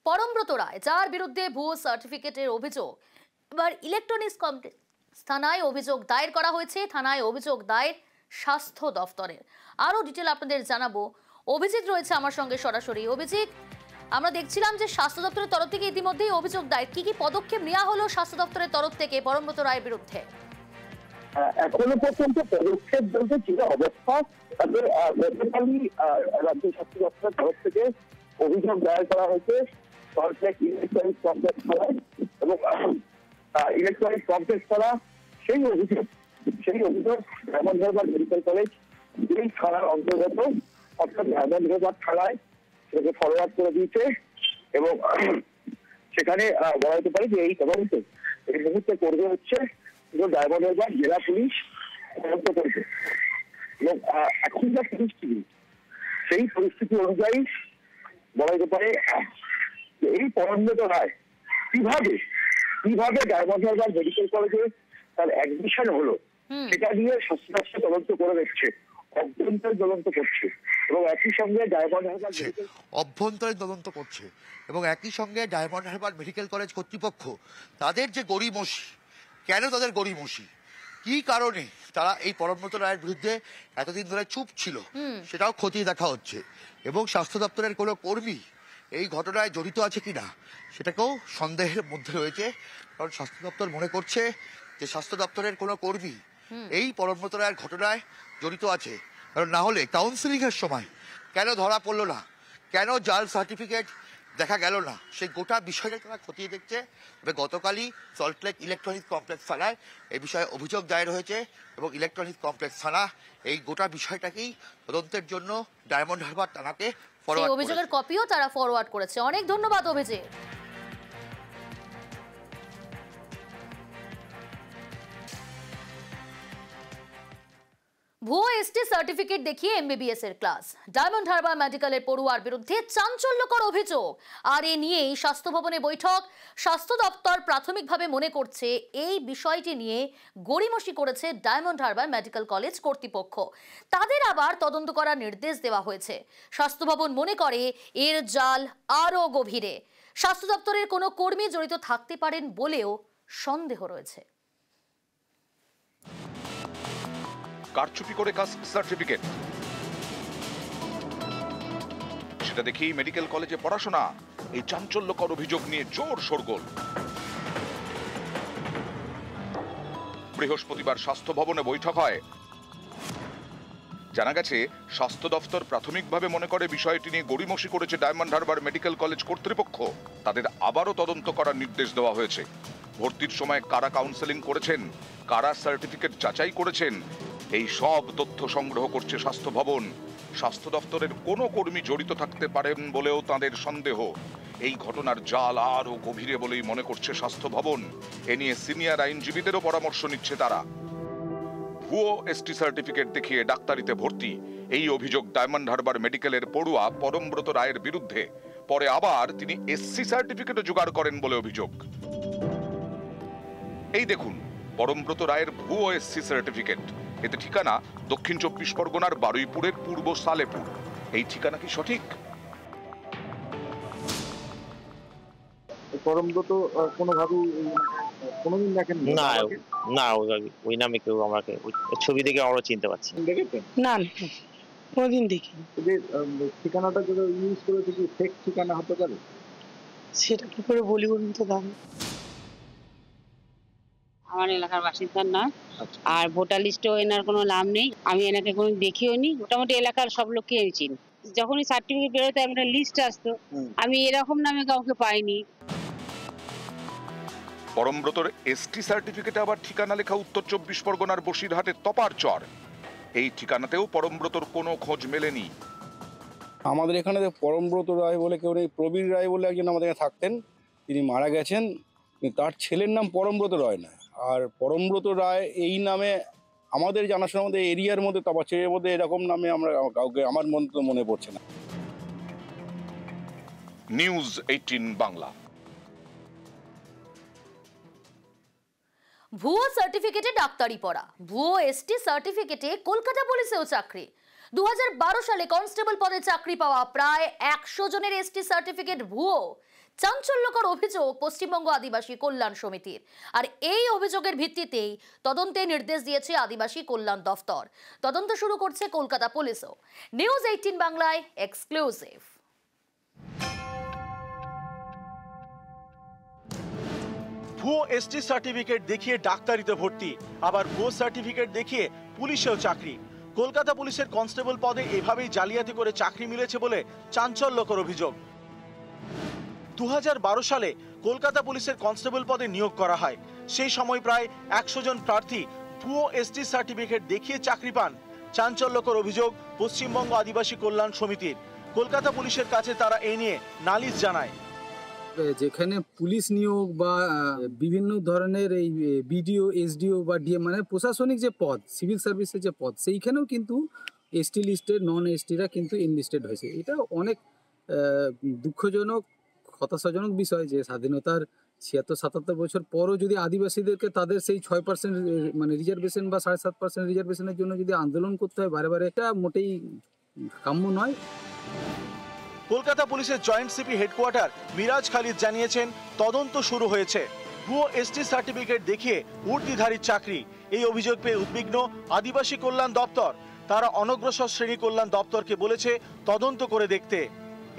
পরমব্রত রায়, যার বিরুদ্ধে ভুয়ো সার্টিফিকেটের অভিযোগ, এবার ইলেকট্রনিক্স কমপ্লেক্স থানায় অভিযোগ দায়ের করা হয়েছে। থানায় অভিযোগ দায়ের স্বাস্থ্য দফতরের। আরো ডিটেল আপনাদের জানাবো। অভিজিৎ রয়েছে আমার সঙ্গে সরাসরি। অভিজিৎ, আমরা দেখছিলাম যে স্বাস্থ্য দপ্তরের তরফ থেকে ইতিমধ্যেই অভিযোগ দায়ের। কি কি পদক্ষেপ নেওয়া হলো স্বাস্থ্য দপ্তরের তরফ থেকে পরমব্রত রায়ের বিরুদ্ধে? এখনো পর্যন্ত পদক্ষেপ বলতে ছিল অবস্থা, তাদের গতকালই রাজ্য স্বাস্থ্য দপ্তরের তরফ থেকে অভিযোগ দায়ের করা হয়েছে সল্টলেক ইলেকট্রনিক্স কমপ্লেক্স থানায়। এবং ইলেকট্রনিক্স কমপ্লেক্স থানা সেই অভিযোগ ডায়মন্ড হারবার মেডিকেল কলেজ এই থানার অন্তর্গত, অর্থাৎ ডায়মন্ড হারবার থানায় সেটাকে ফরওয়ার্ড করে দিয়েছে। এবং সেখানে বলা যেতে পারে যে এই তদন্তে এই মুহূর্তে করবে হচ্ছে ডায়মন্ড হারবার জেলা পুলিশ তদন্ত করবে। এবং এখন যা পরিস্থিতি, সেই পরিস্থিতি অনুযায়ী বলা যেতে পারে যে এই পরমব্রত রায় কিভাবে ডায়মন্ড হারবার মেডিকেল কলেজে তার অ্যাডমিশন হলো সেটা নিয়ে স্বাস্থ্য দপ্তর তদন্ত করে দেখছে, অভ্যন্তরীণ তদন্ত করছে। এবং একই সঙ্গে ডায়মন্ড হারবার অভ্যন্তরীণ তদন্ত করছে এবং একই সঙ্গে ডায়মন্ড হারবার মেডিকেল কলেজ কর্তৃপক্ষ তাদের যে গড়িমসি, কেন তাদের গড়িমসি, কি কারণে তারা এই পরমব্রত রায়ের বিরুদ্ধে এতদিন ধরে চুপ ছিল, সেটাও খতিয়ে দেখা হচ্ছে। এবং স্বাস্থ্য দপ্তরের কোনো কর্মী এই ঘটনায় জড়িত আছে কিনা সেটাকেও সন্দেহের মধ্যে রয়েছে। কারণ স্বাস্থ্য দপ্তর মনে করছে যে স্বাস্থ্য দপ্তরের কোনো কর্মী এই পরমব্রত রায়ের ঘটনায় জড়িত আছে। কারণ না হলে কাউন্সিলিং এর সময় কেন ধরা পড়লো না, কেন জাল সার্টিফিকেট দেখা গেল না, সেই গোটা বিষয়টা তারা খতিয়ে দেখছে। তবে গতকালই সল্টলেক ইলেকট্রনিক্স কমপ্লেক্স থানায় এই বিষয়ে অভিযোগ দায়ের হয়েছে এবং ইলেকট্রনিক্স কমপ্লেক্স থানা এই গোটা বিষয়টাকেই তদন্তের জন্য ডায়মন্ড হারবার থানাকে ফরওয়ার্ড, অভিযোগের কপিও তারা ফরওয়ার্ড করেছে। অনেক ধন্যবাদ অভিজিৎ। ভুয়ো এসটি সার্টিফিকেট দেখিয়ে এমবিবিএস এর ক্লাস, ডায়মন্ড হারবার মেডিকেলের পড়ুয়ার বিরুদ্ধে চাঞ্চল্যকর অভিযোগ। আর এ নিয়েই স্বাস্থ্য ভবনে বৈঠক। স্বাস্থ্য দপ্তর প্রাথমিকভাবে মনে করছে এই বিষয়টি নিয়ে গড়িমসি করেছে ডায়মন্ড হারবার মেডিকেল কলেজ কর্তৃপক্ষ। তাদের আবার তদন্ত করার নির্দেশ দেওয়া হয়েছে। স্বাস্থ্য ভবন মনে করে এর জাল আরও গভীরে। স্বাস্থ্য দপ্তরের কোনো কর্মী জড়িত থাকতে পারেন বলেও সন্দেহ রয়েছে। কারচুপি করে কাস্ট সার্টিফিকেট, সেটা দেখেই মেডিকেল কলেজে পড়াশোনা, এই চাঞ্চল্যকর অভিযোগ নিয়ে জোর শোরগোল। বৃহস্পতিবার স্বাস্থ্য ভবনে বৈঠক হয়। জানা গেছে স্বাস্থ্য দফতর প্রাথমিকভাবে মনে করে বিষয়টি নিয়ে গড়িমসি করেছে ডায়মন্ড হারবার মেডিকেল কলেজ কর্তৃপক্ষ। তাদের আবারও তদন্ত করার নির্দেশ দেওয়া হয়েছে। ভর্তির সময় কারা কাউন্সেলিং করেছেন, কারা সার্টিফিকেট যাচাই করেছেন, এই সব তথ্য সংগ্রহ করছে স্বাস্থ্য ভবন। স্বাস্থ্য দপ্তরের কোনো কর্মী জড়িত থাকতে পারেন বলেও তাদের সন্দেহ। এই ঘটনার জাল আরও গভীরে বলেই মনে করছে স্বাস্থ্য ভবন। এ নিয়ে সিনিয়র আইনজীবীদেরও পরামর্শ নিচ্ছে তারা। ভুয়ো এসটি সার্টিফিকেট দেখিয়ে ডাক্তারিতে ভর্তি, এই অভিযোগ ডায়মন্ড হারবার মেডিকেলের পড়ুয়া পরমব্রত রায়ের বিরুদ্ধে। পরে আবার তিনি এসসি সার্টিফিকেটও জোগাড় করেন বলে অভিযোগ। এই দেখুন পরমব্রত রায়ের ভুয়ো এসসি সার্টিফিকেট। এতে ঠিকানা দক্ষিণ 24 পরগনার বারুইপুরের পূর্ব সালেপুর। এই ঠিকানা কি সঠিক? পরমব্রত কোনোভাবেই কোনোদিন দেখেন না, ওই নামে কেউ আমাকে ছবি দেখে আমরা চিনতে পারছি। দেখেছেন? না কোনোদিন দেখিনি। ঠিকানাটা যেটা ইউজ করেছে কি ফেক ঠিকানা হতে পারে? সেটা কি করে বলি বলুন তো দাদা। আমার এলাকার বাসিন্দার না, আর ভোটার লিস্টেও এনার কোনো নাম নেই। আমি এনাকে কোনো দেখিও নি। মোটামুটি এলাকার সব লোককে আমি চিনি। যখনই সার্টিফিকেট বেরোতো একটা লিস্ট আসতো, আমি এরকম নামে কাউকে পাইনি। পরমব্রতর এসটি সার্টিফিকেটে আবার ঠিকানা লেখা উত্তর 24 পরগনার বসিরহাটের তপারচর। এই ঠিকানাতেও পরমব্রতর কোনো খোঁজ মেলেনি। আমাদের এখানে পরমব্রত রায় বলে কেউ নেই। প্রবীর রায় বলে একজন আমাদের এখানে থাকতেন, তিনি মারা গেছেন। তার ছেলের নাম পরমব্রত রায় না। আর পরমব্রত রায় এই নামে আমাদের জানাশোনার মধ্যে এরিয়ার মধ্যে তপারচরের মধ্যে এরকম নামে আমরা কাউকে আমার মনে পড়ছে না। নিউজ 18 বাংলা। ভুয়ো সার্টিফিকেটে ডাক্তারি পড়া, ভুয়ো এসটি সার্টিফিকেটে কলকাতা পুলিশেও চাকরি। 2012 সালে কনস্টেবল পদে চাকরি পাওয়া প্রায় 100 জনের এসটি সার্টিফিকেট ভুয়ো। চাঞ্চল্যকর অভিযোগ পশ্চিমবঙ্গ আদিবাসী কল্যাণ সমিতির, আর এই অভিযোগের ভিত্তিতেই তদন্তে নির্দেশ দিয়েছে আদিবাসী কল্যাণ দফতর। তদন্ত শুরু করছে কলকাতা পুলিশও। নিউজ 18 বাংলায় এক্সক্লুসিভ। ভুয়ো এসটি সার্টিফিকেট দেখিয়ে ডাক্তারিতে ভর্তি, আবার ভুয়ো সার্টিফিকেট দেখিয়ে পুলিশেও চাকরি। কলকাতা পুলিশের কনস্টেবল পদে এভাবেই জালিয়াতি করে চাকরি মিলেছে বলে চাঞ্চল্যকর অভিযোগ। 2012 সালে কলকাতা পুলিশের কনস্টেবল পদে নিয়োগ করা হয়। সেই সময় প্রায় 100 জন প্রার্থী ভুয়ো এসটি সার্টিফিকেট দেখিয়ে চাকরি পান। চাঞ্চল্যকর অভিযোগ পশ্চিমবঙ্গ আদিবাসী কল্যাণ সমিতির। কলকাতা পুলিশের কাছে তারা এই নিয়ে নালিশ জানায়। যেখানে পুলিশ নিয়োগ বা বিভিন্ন ধরনের এই বিডিও, এসডিও বা ডিএম মানে প্রশাসনিক যে পদ, সিভিল সার্ভিসের যে পদ, সেইখানেও কিন্তু এসটি লিস্টেড, নন এসটিরা কিন্তু এনলিস্টেড হয়েছে। এটা অনেক দুঃখজনক, হতাশাজনক বিষয় যে স্বাধীনতার 76-77 বছর পরও যদি আদিবাসীদেরকে তাদের সেই 6% মানে রিজার্ভেশন বা 7.5% রিজার্ভেশনের জন্য যদি আন্দোলন করতে হয় বারে বারে, এটা মোটেই কাম্য নয়। কলকাতা পুলিশের joint CP headquarter Miraj Khalid জানিয়েছেন, তদন্ত শুরু হয়েছে। ভুয়ো এসটি সার্টিফিকেট দেখিয়ে ঊর্ধ্বধারীর চাকরি, এই অভিযোগ পেয়ে উদ্বিগ্ন আদিবাসী কল্যাণ দপ্তর। তারা অনগ্রসর শ্রেণী কল্যাণ দপ্তরকে বলেছে তদন্ত করে দেখতে।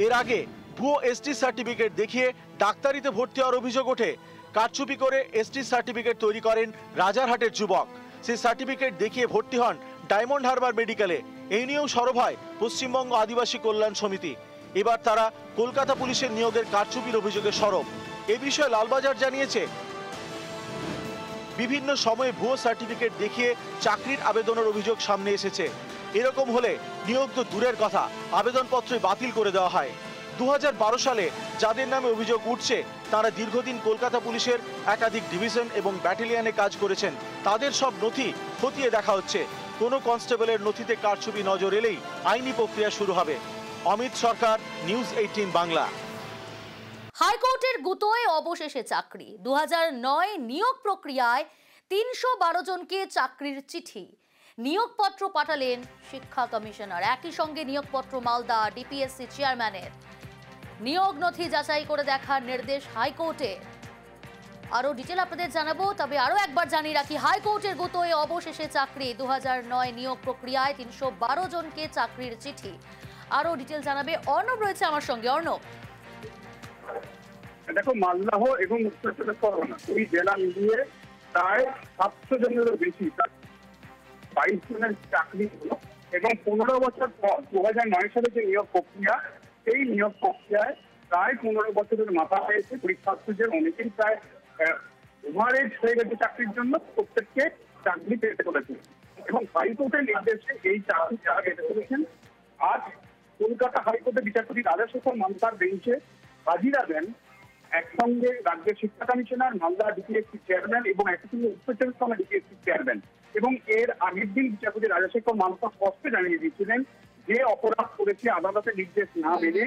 এর আগে ভুয়ো এসটি সার্টিফিকেট দেখিয়ে ডাক্তারিতে ভর্তি হওয়ার অভিযোগ ওঠে। কারচুপি করে এসটি সার্টিফিকেট তৈরি করেন রাজারহাটের যুবক। সেই সার্টিফিকেট দেখিয়ে ভর্তি হন ডায়মন্ড হারবার মেডিকেলে। এই নিয়েও সরব হয় পশ্চিমবঙ্গ আদিবাসী কল্যাণ সমিতি। এবার তারা কলকাতা পুলিশের নিয়োগের কারচুপির অভিযোগে সরব। এ বিষয়ে লালবাজার জানিয়েছে, বিভিন্ন সময়ে ভুয়ো সার্টিফিকেট দেখিয়ে চাকরির আবেদনের অভিযোগ সামনে এসেছে। এরকম হলে নিয়োগ তো দূরের কথা, আবেদনপত্রই বাতিল করে দেওয়া হয়। 2012 সালে যাদের নামে অভিযোগ উঠছে তারা দীর্ঘদিন কলকাতা পুলিশের একাধিক ডিভিশন এবং ব্যাটালিয়নে কাজ করেছেন। তাদের সব নথি খতিয়ে দেখা হচ্ছে। কোনো কনস্টেবলের নথিতে কারচুপি নজর এলেই আইনি প্রক্রিয়া শুরু হবে। অমিত সরকার, নিউজ 18 বাংলা। হাইকোর্টের গুতোয় অবশেষে চাকরি। 2009 নিয়োগ প্রক্রিয়ায় 312 জনকে চাকরির চিঠি, নিয়োগপত্র পাঠালেন শিক্ষা কমিশনার। একই সঙ্গে নিয়োগপত্র মালদা ডিপিএসসি চেয়ারম্যানের। নিয়োগ নথি যাচাই করে দেখার নির্দেশ হাইকোর্টের। আরো ডিটেল আপনাদের জানাবো, তবে আরো একবার জানিয়ে রাখি, হাইকোর্টের গুতোয় অবশেষে চাকরি। 2009 নিয়োগ প্রক্রিয়ায় 312 জনকে চাকরির চিঠি। আরো ডিটেল জানাবে অর্ণব, রয়েছে আমার সঙ্গে। অর্ণব, দেখো, মালদাহ এবং উত্তর চব্বিশ পরগনা এই জেলা মিলিয়ে প্রায় 700 জনেরও বেশি, 22 জনের চাকরি হলো। এবং 15 বছর পর 2009 সালে যে নিয়োগ প্রক্রিয়া, সেই নিয়োগ প্রক্রিয়ায় প্রায় 15 বছরের মাথা হয়েছে। পরীক্ষার্থীদের অনেকেই প্রায় ওভারেজ হয়ে গেছে চাকরির জন্য, প্রত্যেককে চাকরি পেতে চলেছে। এবং হাইকোর্টের নির্দেশে এই চাকরি যারা পেতে চলেছেন, আজ কলকাতা হাইকোর্টের বিচারপতি রাজাশেখর মান্তার বেঞ্চে হাজিরা দেন একসঙ্গে রাজ্যের শিক্ষা কমিশনার, মালদা ডিপিএসসি চেয়ারম্যান এবং একই সঙ্গে উত্তর চব্বিশ পরগনা ডিপিএসসি চেয়ারম্যান। এবং এর আগের দিন বিচারপতি রাজাশেখর মান্তা স্পষ্ট জানিয়ে দিয়েছিলেন যে অপরাধ করেছে আদালতের নির্দেশ না মেনে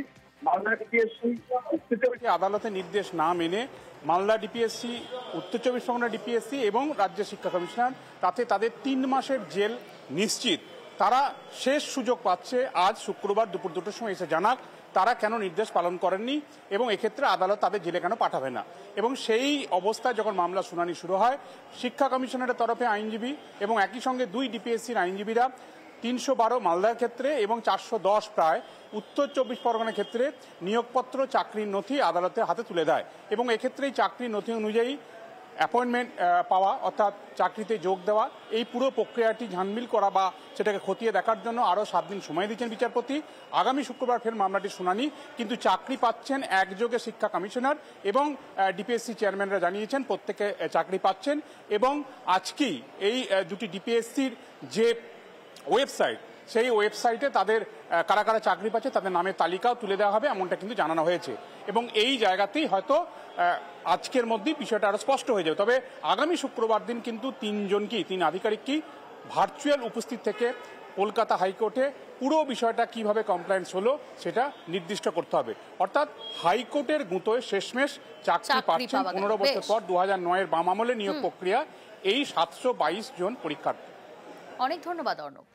মালদা ডিপিএসসি, উত্তর চব্বিশ আদালতের নির্দেশ না মেনে মালদা ডিপিএসসি, উত্তর চব্বিশ পরগনা ডিপিএসসি এবং রাজ্য শিক্ষা কমিশনার, তাতে তাদের 3 মাসের জেল নিশ্চিত। তারা শেষ সুযোগ পাচ্ছে আজ শুক্রবার দুপুর 2টার সময় এসে জানাক তারা কেন নির্দেশ পালন করেননি এবং এক্ষেত্রে আদালত তাদের জেলে কেন পাঠাবে না। এবং সেই অবস্থায় যখন মামলা শুনানি শুরু হয়, শিক্ষা কমিশনারের তরফে আইনজীবী এবং একই সঙ্গে 2 ডিপিএসসির আইনজীবীরা 312 মালদার ক্ষেত্রে এবং 410 প্রায় উত্তর চব্বিশ পরগনার ক্ষেত্রে নিয়োগপত্র, চাকরির নথি আদালতের হাতে তুলে দেয়। এবং এক্ষেত্রেই চাকরির নথি অনুযায়ী অ্যাপয়েন্টমেন্ট পাওয়া, অর্থাৎ চাকরিতে যোগ দেওয়া, এই পুরো প্রক্রিয়াটি ঝানবিল করা বা সেটাকে খতিয়ে দেখার জন্য আরও 7 দিন সময় দিচ্ছেন বিচারপতি। আগামী শুক্রবার ফের মামলাটি শুনানি। কিন্তু চাকরি পাচ্ছেন একযোগে শিক্ষা কমিশনার এবং ডিপিএসসি চেয়ারম্যানরা জানিয়েছেন প্রত্যেকে চাকরি পাচ্ছেন। এবং আজকেই এই দুটি ডিপিএসসির যে ওয়েবসাইট, সেই ওয়েবসাইটে তাদের কারা কারা চাকরি পাচ্ছে তাদের নামের তালিকাও তুলে দেওয়া হবে, এমনটা কিন্তু জানানো হয়েছে। এবং এই জায়গাতেই হয়তো আজকের মধ্যেই বিষয়টা আরও স্পষ্ট হয়ে যাবে। তবে আগামী শুক্রবার দিন কিন্তু 3 আধিকারিককেই ভার্চুয়াল উপস্থিত থেকে কলকাতা হাইকোর্টে পুরো বিষয়টা কিভাবে কমপ্লায়েন্স হলো সেটা নির্দিষ্ট করতে হবে। অর্থাৎ হাইকোর্টের গুঁতোয় শেষমেশ চাকরি পাচ্ছেন 15 বছর পর 2009-এর বাম আমলে নিয়োগ প্রক্রিয়া এই 722 জন পরীক্ষার্থী। অনেক ধন্যবাদ অর্ণব।